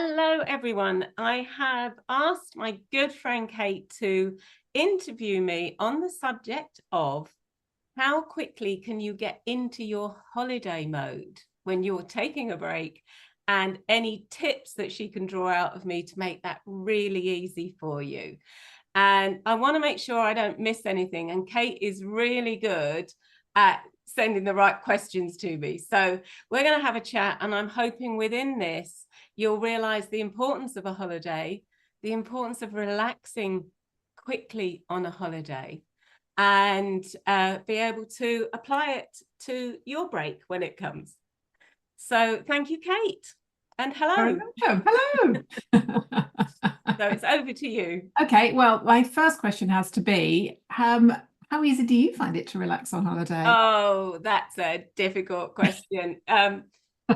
Hello, everyone. I have asked my good friend Kate to interview me on the subject of how quickly can you get into your holiday mode when you're taking a break, and any tips that she can draw out of me to make that really easy for you. And I want to make sure I don't miss anything. And Kate is really good at sending the right questions to me. So we're going to have a chat, and I'm hoping within this, you'll realize the importance of a holiday, the importance of relaxing quickly on a holiday, and be able to apply it to your break when it comes. So thank you, Kate. And hello. Hello. So it's over to you. Okay, well, my first question has to be, how easy do you find it to relax on holiday? Oh, that's a difficult question.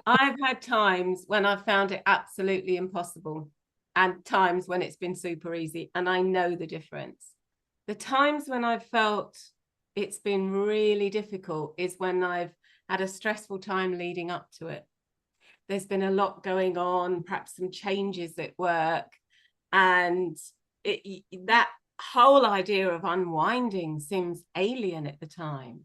I've had times when I've found it absolutely impossible, and times when it's been super easy, and I know the difference. The times when I've felt it's been really difficult is when I've had a stressful time leading up to it. There's been a lot going on, perhaps some changes at work, and that whole idea of unwinding seems alien at the time.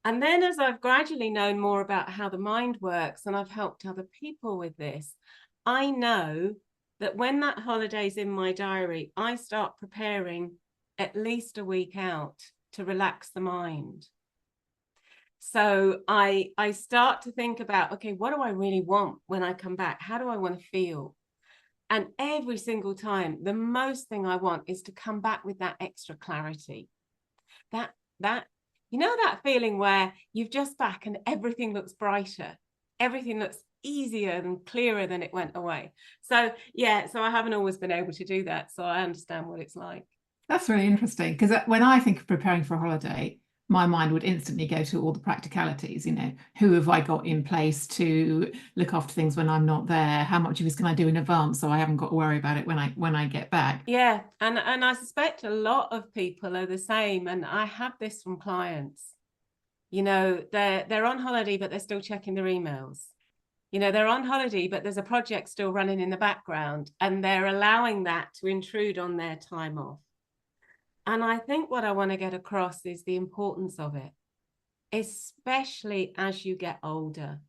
And then as I've gradually known more about how the mind works, and I've helped other people with this, I know that when that holiday's in my diary, I start preparing at least a week out to relax the mind. So I start to think about, okay, what do I really want when I come back? How do I want to feel? And every single time, the most thing I want is to come back with that extra clarity. That that feeling where you've just back and everything looks brighter, everything looks easier and clearer than it went away. So yeah, so I haven't always been able to do that. So I understand what it's like. That's really interesting because when I think of preparing for a holiday, my mind would instantly go to all the practicalities. Who have I got in place to look after things when I'm not there? How much of this can I do in advance so I haven't got to worry about it when I get back? Yeah, and I suspect a lot of people are the same. And I have this from clients. They're on holiday, but they're still checking their emails. They're on holiday, but there's a project still running in the background, and they're allowing that to intrude on their time off. And I think what I want to get across is the importance of it, especially as you get older.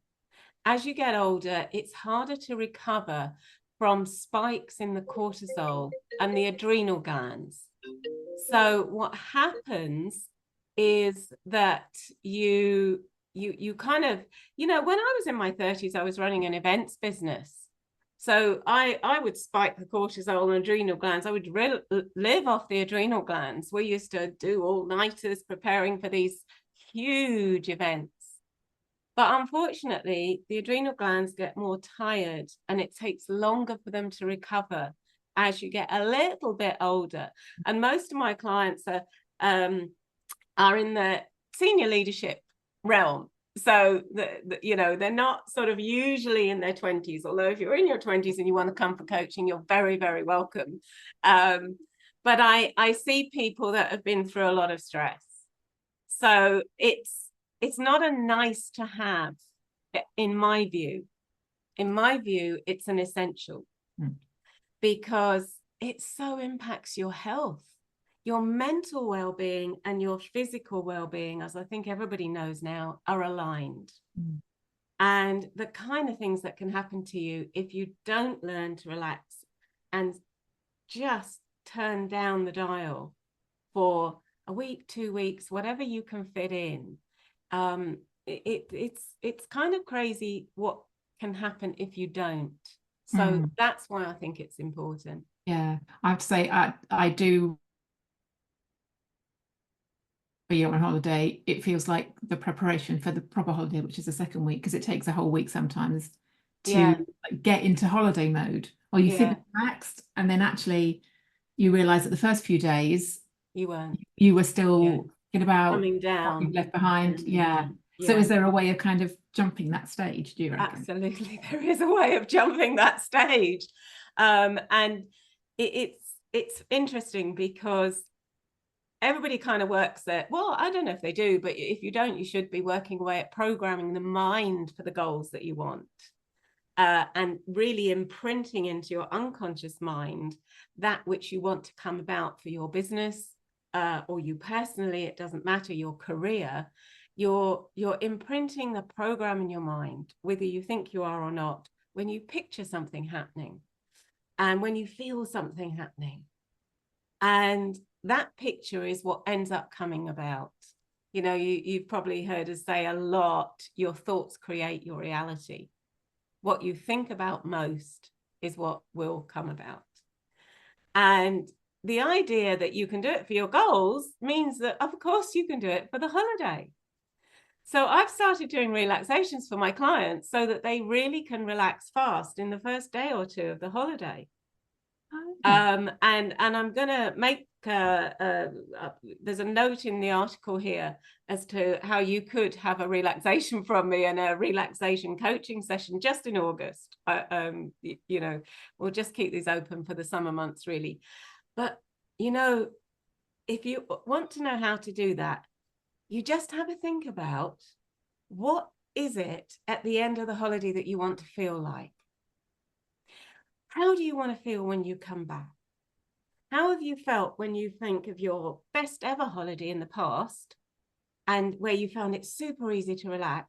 As you get older, it's harder to recover from spikes in the cortisol and the adrenal glands. So what happens is that you kind of, when I was in my 30s, I was running an events business. So I would spike the cortisol and adrenal glands. I would live off the adrenal glands. We used to do all-nighters preparing for these huge events. But unfortunately, the adrenal glands get more tired, and it takes longer for them to recover as you get a little bit older. And most of my clients are in the senior leadership realm. So they're not sort of usually in their 20s, although if you're in your 20s and you want to come for coaching, you're very, very welcome. But I see people that have been through a lot of stress. So it's not a nice to have, in my view. In my view, it's an essential, because it so impacts your health, your mental well-being and your physical well-being, as I think everybody knows now, are aligned. And the kind of things that can happen to you if you don't learn to relax and just turn down the dial for a week, 2 weeks, whatever you can fit in. It's kind of crazy what can happen if you don't. So that's why I think it's important. Yeah, I have to say I do. You're on holiday, it feels like the preparation for the proper holiday, which is the second week, because it takes a whole week sometimes Yeah, to get into holiday mode. Or you think yeah, you're relaxed, and then actually you realize that the first few days you weren't. you were Yeah, still thinking about coming what you've down. left behind. Yeah. So Yeah, is there a way of kind of jumping that stage, do you reckon? absolutely. There is a way of jumping that stage. And it's interesting because everybody kind of works at, well, I don't know if they do, but if you don't, you should be working away at programming the mind for the goals that you want. and really imprinting into your unconscious mind that which you want to come about for your business, or you personally, it doesn't matter, your career. You're imprinting the program in your mind, whether you think you are or not, when you picture something happening and when you feel something happening. And that picture is what ends up coming about. You know, you've probably heard us say a lot, your thoughts create your reality. What you think about most is what will come about. And the idea that you can do it for your goals means that, of course, you can do it for the holiday. So I've started doing relaxations for my clients so that they really can relax fast in the first day or two of the holiday. And I'm going to make there's a note in the article here as to how you could have a relaxation from me and a relaxation coaching session just in August. You know, we'll just keep these open for the summer months, really. But, you know, if you want to know how to do that, you just have a think about what is it at the end of the holiday that you want to feel like? How do you want to feel when you come back? How have you felt when you think of your best ever holiday in the past and where you found it super easy to relax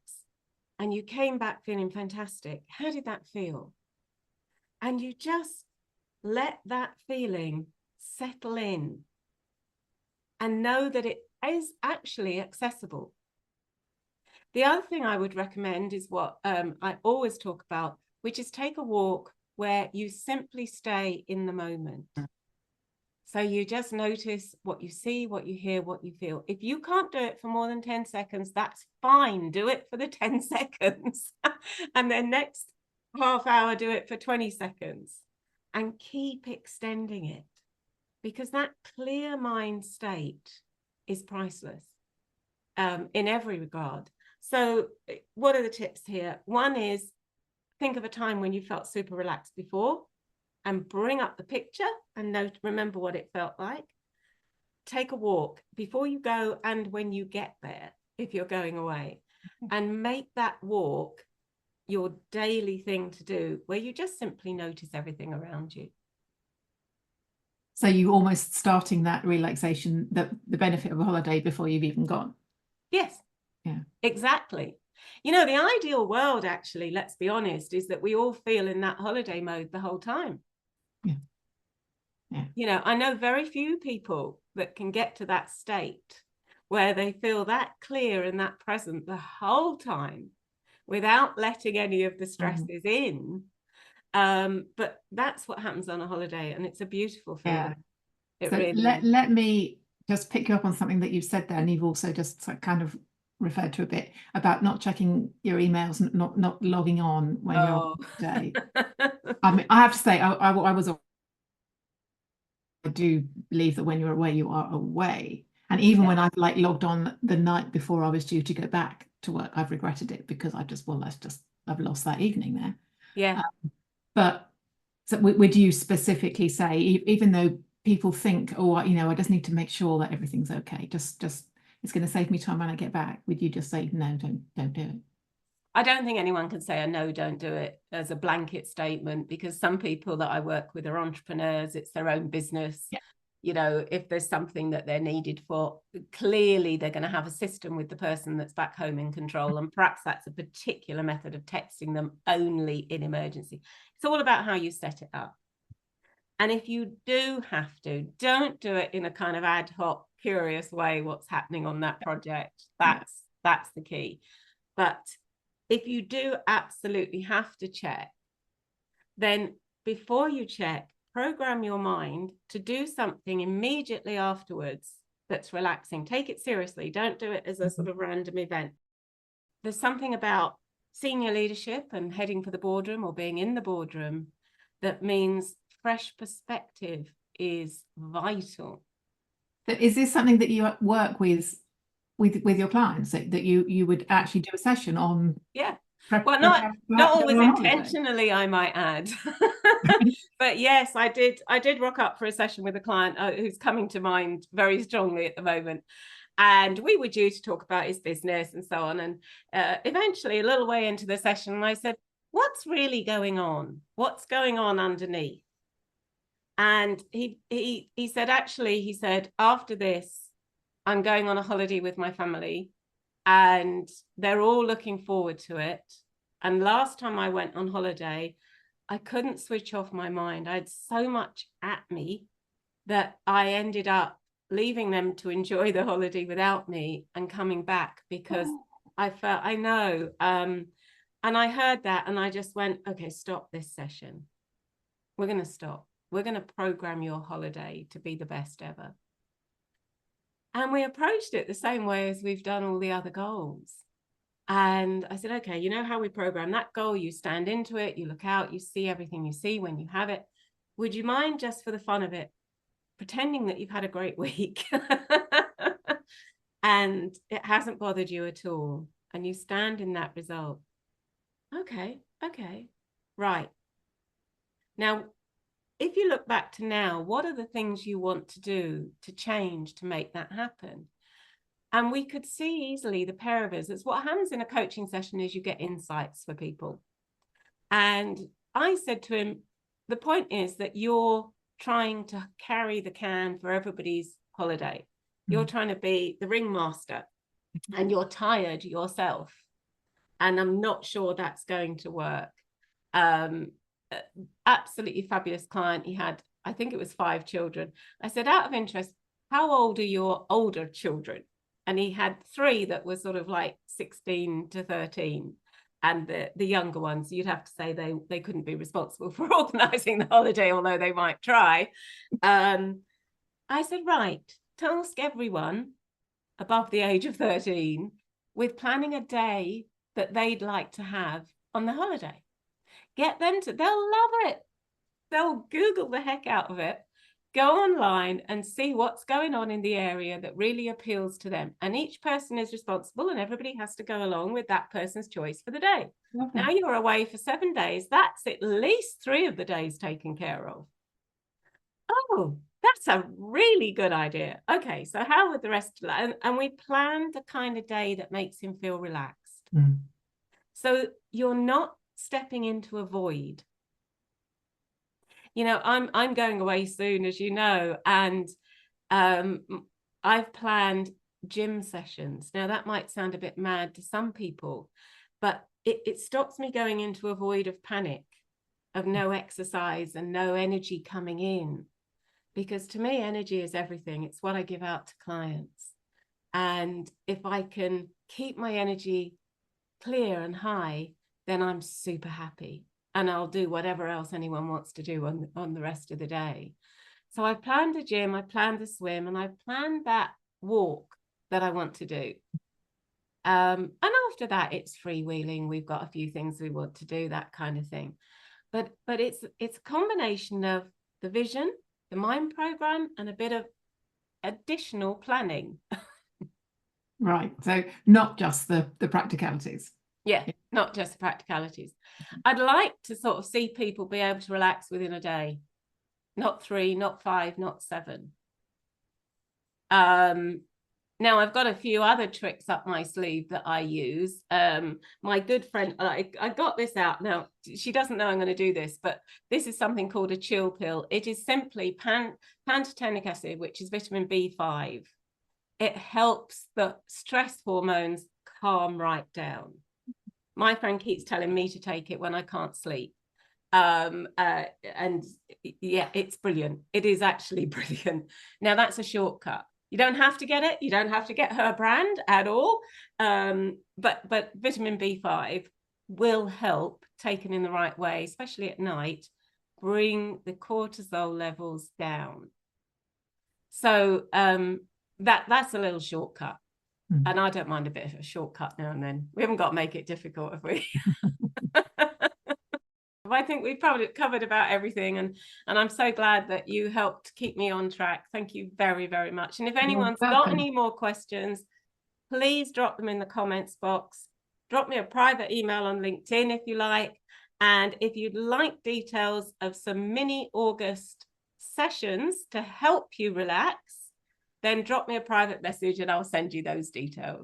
and you came back feeling fantastic? How did that feel? And you just let that feeling settle in and know that it is actually accessible. The other thing I would recommend is what I always talk about, which is take a walk where you simply stay in the moment. So you just notice what you see, what you hear, what you feel. If you can't do it for more than 10 seconds, that's fine. Do it for the 10 seconds. And then next half hour, do it for 20 seconds. And keep extending it. Because that clear mind state is priceless in every regard. So what are the tips here? One is think of a time when you felt super relaxed before and bring up the picture and remember what it felt like. Take a walk before you go and when you get there, if you're going away, and make that walk your daily thing to do, where you just simply notice everything around you. So you almost starting that relaxation, the benefit of a holiday before you've even gone. Yes. Yeah. Exactly. You know, the ideal world, actually, let's be honest, is that we all feel in that holiday mode the whole time. Yeah. Yeah. You know, I know very few people that can get to that state where they feel that clear and that present the whole time without letting any of the stresses in. But that's what happens on a holiday, and it's a beautiful feeling. Yeah. So let me just pick you up on something that you've said there, and you've also just kind of referred to a bit about not checking your emails and not logging on when you're on holiday. I mean, I have to say, I do believe that when you're away, you are away. And even when I've like logged on the night before I was due to go back to work, I've regretted it because I've lost that evening there. Yeah. But so would you specifically say, even though people think, oh, you know, I just need to make sure that everything's okay, just it's going to save me time when I get back, would you just say, no, don't do it? I don't think anyone can say a no, don't do it as a blanket statement, because some people that I work with are entrepreneurs. It's their own business. Yeah. You know, if there's something that they're needed for, clearly they're going to have a system with the person that's back home in control. And perhaps that's a particular method of texting them only in emergency. It's all about how you set it up. And if you do have to, don't do it in a kind of ad hoc, curious way, what's happening on that project. That's the key. But if you do absolutely have to check, then before you check, program your mind to do something immediately afterwards that's relaxing. Take it seriously. Don't do it as a sort of random event. There's something about senior leadership and heading for the boardroom or being in the boardroom that means fresh perspective is vital. Is this something that you work with your clients, that you would actually do a session on? Yeah. Well, not always intentionally, I might add. But yes, I did rock up for a session with a client who's coming to mind very strongly at the moment. And we were due to talk about his business and so on. And eventually, a little way into the session, I said, what's really going on? What's going on underneath? And he said, actually, he said, after this, I'm going on a holiday with my family and they're all looking forward to it. And last time I went on holiday, I couldn't switch off my mind. I had so much at me that I ended up leaving them to enjoy the holiday without me and coming back because I felt, I know. And I heard that and I just went, okay, stop this session. We're going to stop. We're going to program your holiday to be the best ever. And we approached it the same way as we've done all the other goals. And I said, okay, you know how we program that goal? You stand into it, you look out, you see everything you see when you have it. Would you mind, just for the fun of it, pretending that you've had a great week and it hasn't bothered you at all? And you stand in that result. Okay, right. Now, if you look back to now, what are the things you want to do to change to make that happen? And we could see easily, the pair of us, it's what happens in a coaching session is you get insights for people. And I said to him, the point is that you're trying to carry the can for everybody's holiday. You're trying to be the ringmaster and you're tired yourself. And I'm not sure that's going to work. Absolutely fabulous client. He had, I think it was 5 children. I said, out of interest, how old are your older children? And he had 3 that were sort of like 16 to 13. And the younger ones, you'd have to say they couldn't be responsible for organizing the holiday, although they might try. I said, right, task everyone above the age of 13 with planning a day that they'd like to have on the holiday. Get them to, they'll love it. They'll Google the heck out of it, go online and see what's going on in the area that really appeals to them. And each person is responsible and everybody has to go along with that person's choice for the day. Okay. Now you're away for 7 days. That's at least 3 of the days taken care of. Oh, that's a really good idea. Okay, so how would the rest of that? And we planned the kind of day that makes him feel relaxed. So you're not stepping into a void. You know, I'm going away soon, as you know, and I've planned gym sessions. Now, that might sound a bit mad to some people, but it stops me going into a void of panic, of no exercise and no energy coming in. Because to me, energy is everything. It's what I give out to clients. And if I can keep my energy clear and high, then I'm super happy. And I'll do whatever else anyone wants to do on the rest of the day. So I planned a gym, I planned a swim, and I planned that walk that I want to do. And after that, it's freewheeling. We've got a few things we want to do, that kind of thing. But it's a combination of the vision, the mind program, and a bit of additional planning. Right. So not just the practicalities. Yeah, not just the practicalities. I'd like to sort of see people be able to relax within a day. Not 3, not 5, not 7. Now I've got a few other tricks up my sleeve that I use. My good friend, I got this out. Now, she doesn't know I'm going to do this, but this is something called a chill pill. It is simply pantothenic acid, which is vitamin B5. It helps the stress hormones calm right down. My friend keeps telling me to take it when I can't sleep. And yeah, it's brilliant. It is actually brilliant. Now, that's a shortcut. You don't have to get it. You don't have to get her brand at all. But vitamin B5 will help, taken in the right way, especially at night, bring the cortisol levels down. So that's a little shortcut. And I don't mind a bit of a shortcut now and then. We haven't got to make it difficult, have we? I think we've probably covered about everything, and I'm so glad that you helped keep me on track. Thank you very, very much. And if anyone's got any more questions, please drop them in the comments box. Drop me a private email on LinkedIn if you like. And if you'd like details of some mini August sessions to help you relax, then drop me a private message and I'll send you those details.